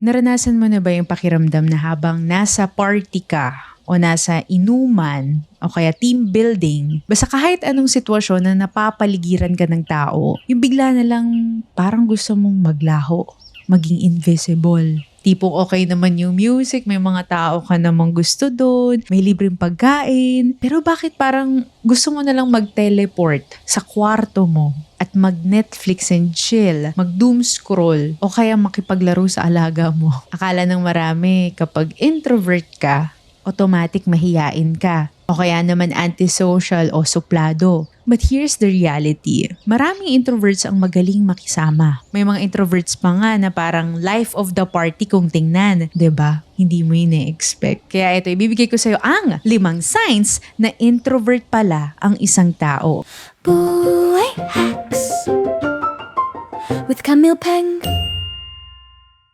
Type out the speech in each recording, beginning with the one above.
Naranasan mo na ba yung pakiramdam na habang nasa party ka o nasa inuman o kaya team building, basta kahit anong sitwasyon na napapaligiran ka ng tao, yung bigla na lang parang gusto mong maglaho, maging invisible. Tipong okay naman yung music, may mga tao ka namang gusto doon, may libreng pagkain, pero bakit parang gusto mo na lang mag-teleport sa kwarto mo at mag-Netflix and chill, mag-doom scroll, o kaya makipaglaro sa alaga mo? Akala ng marami kapag introvert ka, automatic mahiyain ka. O kaya naman antisocial o suplado. But here's the reality. Maraming introverts ang magaling makisama. May mga introverts pa nga na parang life of the party kung tingnan. 'Di ba? Hindi mo ine-expect. Kaya ito, ibibigay ko sa'yo ang 5 signs na introvert pala ang isang tao. Buhay Hacks with Camille Peng.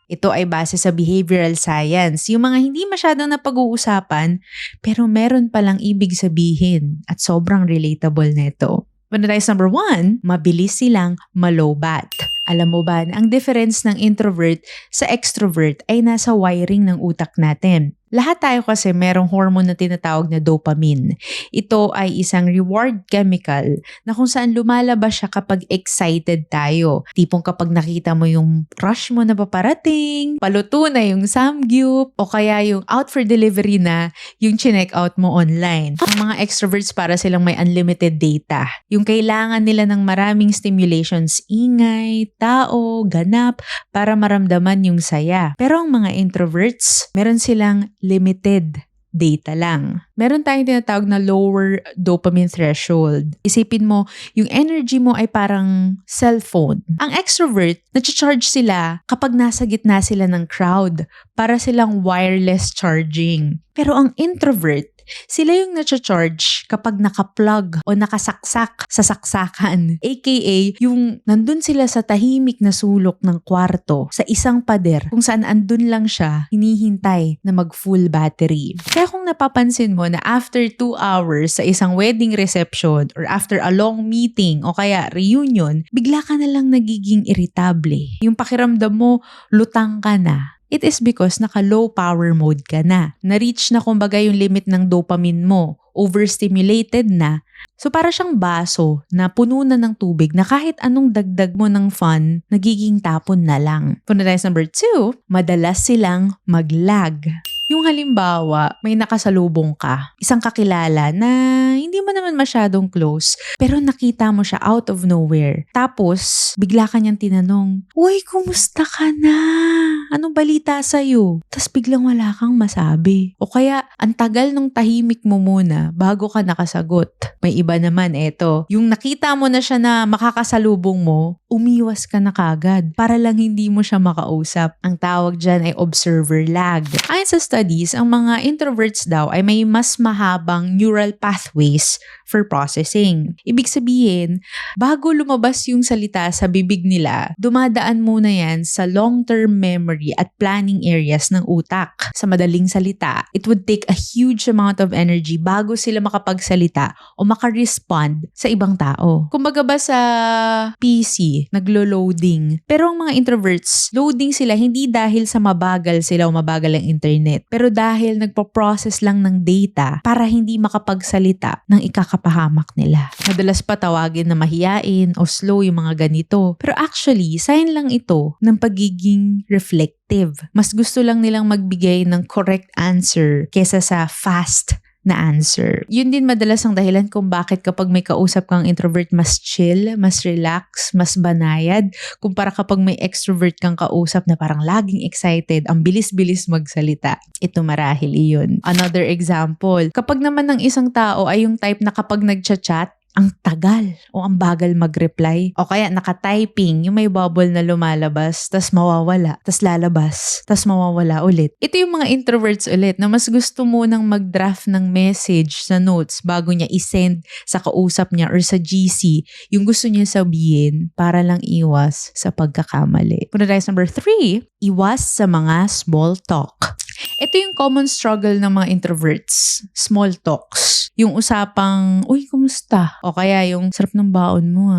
Ito ay base sa behavioral science, yung mga hindi masyadong napag-uusapan pero meron palang ibig sabihin at sobrang relatable nito. Paradise number 1, mabilis silang malobat. Alam mo ba, ang difference ng introvert sa extrovert ay nasa wiring ng utak natin. Lahat tayo kasi merong hormone na tinatawag na dopamine. Ito ay isang reward chemical na kung saan lumalabas siya kapag excited tayo. Tipong kapag nakita mo yung crush mo na paparating, paluto na yung samgyup, o kaya yung out for delivery na yung chinek out mo online. Ang mga extroverts para silang may unlimited data. Yung kailangan nila ng maraming stimulations, ingay, tao, ganap, para maramdaman yung saya. Pero ang mga introverts, meron silang limited data lang. Meron tayong tinatawag na lower dopamine threshold. Isipin mo, yung energy mo ay parang cellphone. Ang extrovert, na-charge sila kapag nasa gitna sila ng crowd para silang wireless charging. Pero ang introvert, sila yung na-charge kapag naka-plug o nakasaksak sa saksakan. AKA, yung nandun sila sa tahimik na sulok ng kwarto sa isang pader kung saan andun lang siya, hinihintay na mag-full battery. Kaya kung napapansin mo na after 2 hours sa isang wedding reception or after a long meeting o kaya reunion, bigla ka na lang nagiging irritable. Yung pakiramdam mo, lutang ka na. It is because naka-low power mode ka na. Na-reach na kumbaga yung limit ng dopamine mo. Overstimulated na. So para siyang baso na puno na ng tubig na kahit anong dagdag mo ng fun, nagiging tapon na lang. Paradise number 2, madalas silang mag-lag. Yung halimbawa, may nakasalubong ka, isang kakilala na hindi mo naman masyadong close, pero nakita mo siya out of nowhere. Tapos, bigla ka niyang tinanong, "Uy, kumusta ka na? Anong balita sa'yo?" Tapos biglang wala kang masabi. O kaya, ang tagal nung tahimik mo muna bago ka nakasagot. May iba naman, eto, yung nakita mo na siya na makakasalubong mo, umiwas ka na kagad para lang hindi mo siya makausap. Ang tawag dyan ay observer lag. Ayon sa studies, ang mga introverts daw ay may mas mahabang neural pathways for processing. Ibig sabihin, bago lumabas yung salita sa bibig nila, dumadaan muna yan sa long-term memory at planning areas ng utak. Sa madaling salita, it would take a huge amount of energy bago sila makapagsalita o makarespond sa ibang tao. Kumbaga ba sa PC, naglo-loading. Pero ang mga introverts, loading sila hindi dahil sa mabagal sila o mabagal ang internet, pero dahil nagpo-process lang ng data para hindi makapagsalita ng ikakapahamak nila. Madalas pa tawagin na mahiyain o slow yung mga ganito. Pero actually, sign lang ito ng pagiging reflective. Mas gusto lang nilang magbigay ng correct answer kesa sa fast na answer. Yun din madalas ang dahilan kung bakit kapag may kausap kang introvert, mas chill, mas relax, mas banayad, kumpara kapag may extrovert kang kausap na parang laging excited, ang bilis-bilis magsalita. Ito marahil iyon. Another example, kapag naman ng isang tao ay yung type na kapag nagchat-chat, ang tagal o ang bagal mag-reply. O kaya naka-typing, yung may bubble na lumalabas, tas mawawala, tas lalabas, tas mawawala ulit. Ito yung mga introverts ulit na mas gusto mo nang mag-draft ng message sa notes bago niya isend sa kausap niya or sa GC yung gusto niya sabihin para lang iwas sa pagkakamali. Paradise number 3, iwas sa mga small talk. Ito yung common struggle ng mga introverts. Small talks. Yung usapang, uy, kumusta? O kaya yung, sarap ng baon mo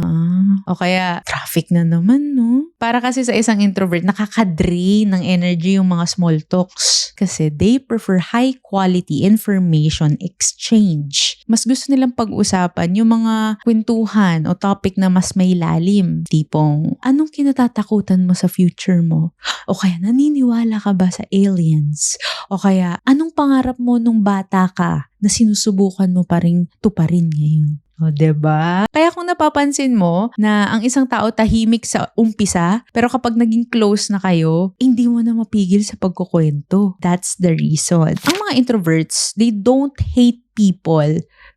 O kaya, traffic na naman, no? Para kasi sa isang introvert, nakaka-drain ng energy yung mga small talks. Kasi they prefer high-quality information exchange. Mas gusto nilang pag-usapan yung mga kwentuhan o topic na mas may lalim. Tipong, anong kinatatakutan mo sa future mo? O kaya, naniniwala ka ba sa aliens? O kaya, anong pangarap mo nung bata ka na sinusubukan mo pa ring tuparin ngayon? O, diba? Kaya kung napapansin mo na ang isang tao tahimik sa umpisa, pero kapag naging close na kayo, hindi mo na mapigil sa pagkukwento. That's the reason. Ang mga introverts, they don't hate people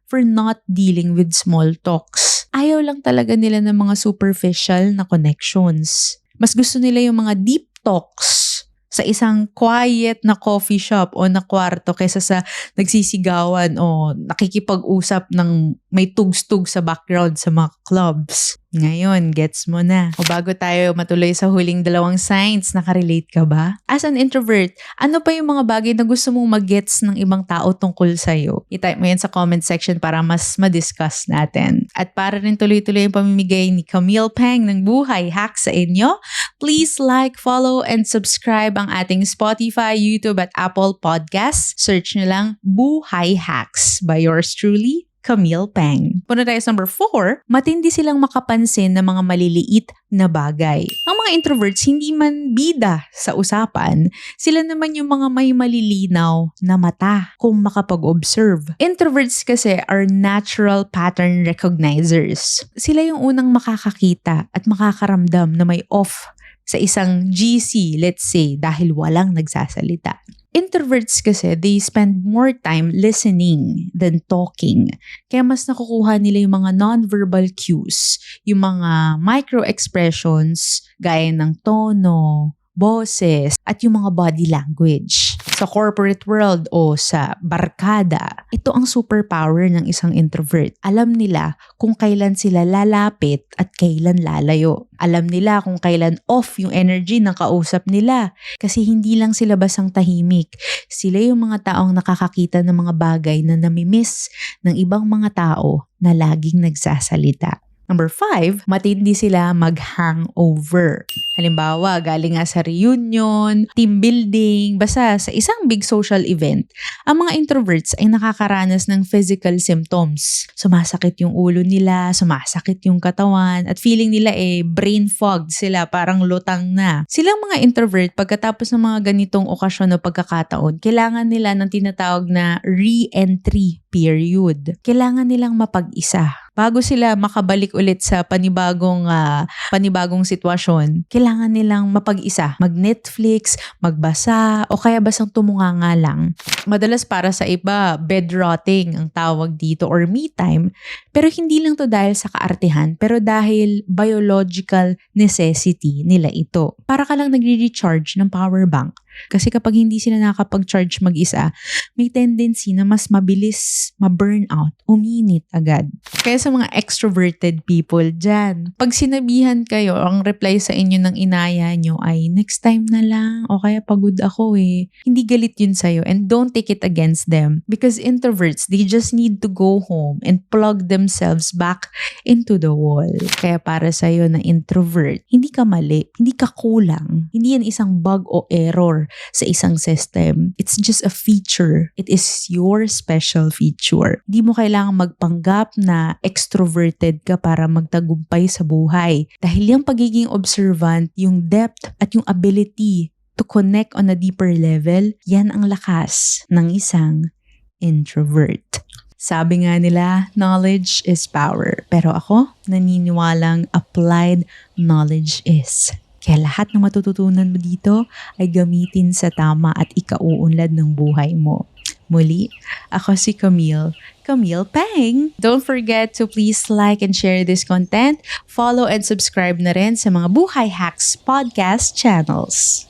for not dealing with small talks. Ayaw lang talaga nila ng mga superficial na connections. Mas gusto nila yung mga deep talks sa isang quiet na coffee shop o na kwarto kaysa sa nagsisigawan o nakikipag-usap ng may tugstug sa background sa mga clubs. Ngayon, gets mo na. O bago tayo matuloy sa huling 2 signs, nakarelate ka ba? As an introvert, ano pa yung mga bagay na gusto mong mag-gets ng ibang tao tungkol sa'yo? I-type mo yan sa comment section para mas ma-discuss natin. At para rin tuloy-tuloy yung pamimigay ni Camille Peng ng Buhay Hacks sa inyo, please like, follow, and subscribe ang ating Spotify, YouTube, at Apple Podcasts. Search nyo lang Buhay Hacks by yours truly, Camille Peng. Punta tayo sa number 4, matindi silang makapansin ng mga maliliit na bagay. Ang mga introverts, hindi man bida sa usapan, sila naman yung mga may malilinaw na mata kung makapag-observe. Introverts kasi are natural pattern recognizers. Sila yung unang makakakita at makakaramdam na may off sa isang GC, let's say, dahil walang nagsasalita. Introverts kasi, they spend more time listening than talking. Kaya mas nakukuha nila yung mga non-verbal cues, yung mga micro-expressions gaya ng tono, boses, at yung mga body language. Sa corporate world o sa barkada, ito ang superpower ng isang introvert. Alam nila kung kailan sila lalapit at kailan lalayo. Alam nila kung kailan off yung energy ng kausap nila. Kasi hindi lang sila basang tahimik. Sila yung mga taong nakakakita ng mga bagay na namimiss ng ibang mga tao na laging nagsasalita. Number 5, matindi sila mag-hangover. Halimbawa, galing nga sa reunion, team building, basta sa isang big social event, ang mga introverts ay nakakaranas ng physical symptoms. Sumasakit yung ulo nila, sumasakit yung katawan, at feeling nila brain fogged sila, parang lutang na. Silang mga introvert, pagkatapos ng mga ganitong okasyon o pagkakataon, kailangan nila ng tinatawag na re-entry period. Kailangan nilang mapag-isa. Bago sila makabalik ulit sa panibagong sitwasyon, kailangan nilang mapag-isa. Mag-Netflix, magbasa, o kaya basang tumunganga lang. Madalas para sa iba, bed rotting ang tawag dito or me time. Pero hindi lang to dahil sa kaartehan, pero dahil biological necessity nila ito. Para ka lang nagre-recharge ng power bank. Kasi kapag hindi sila nakakapag-charge mag-isa, may tendency na mas mabilis ma-burnout, uminit agad. Kaya sa mga extroverted people dyan, pag sinabihan kayo, ang reply sa inyo ng inaya nyo ay, next time na lang, o kaya pagod ako Hindi galit yun sa'yo, and don't take it against them. Because introverts, they just need to go home and plug themselves back into the wall. Kaya para sa'yo na introvert, hindi ka mali, hindi ka kulang, hindi yan isang bug o error sa isang system. It's just a feature. It is your special feature. Di mo kailangang magpanggap na extroverted ka para magtagumpay sa buhay. Dahil yung pagiging observant, yung depth at yung ability to connect on a deeper level, yan ang lakas ng isang introvert. Sabi nga nila, knowledge is power. Pero ako, naniniwalang applied knowledge is. Kaya lahat ng matututunan mo dito ay gamitin sa tama at ikauunlad ng buhay mo. Muli, ako si Camille Peng. Don't forget to please like and share this content. Follow and subscribe na rin sa mga Buhay Hacks podcast channels.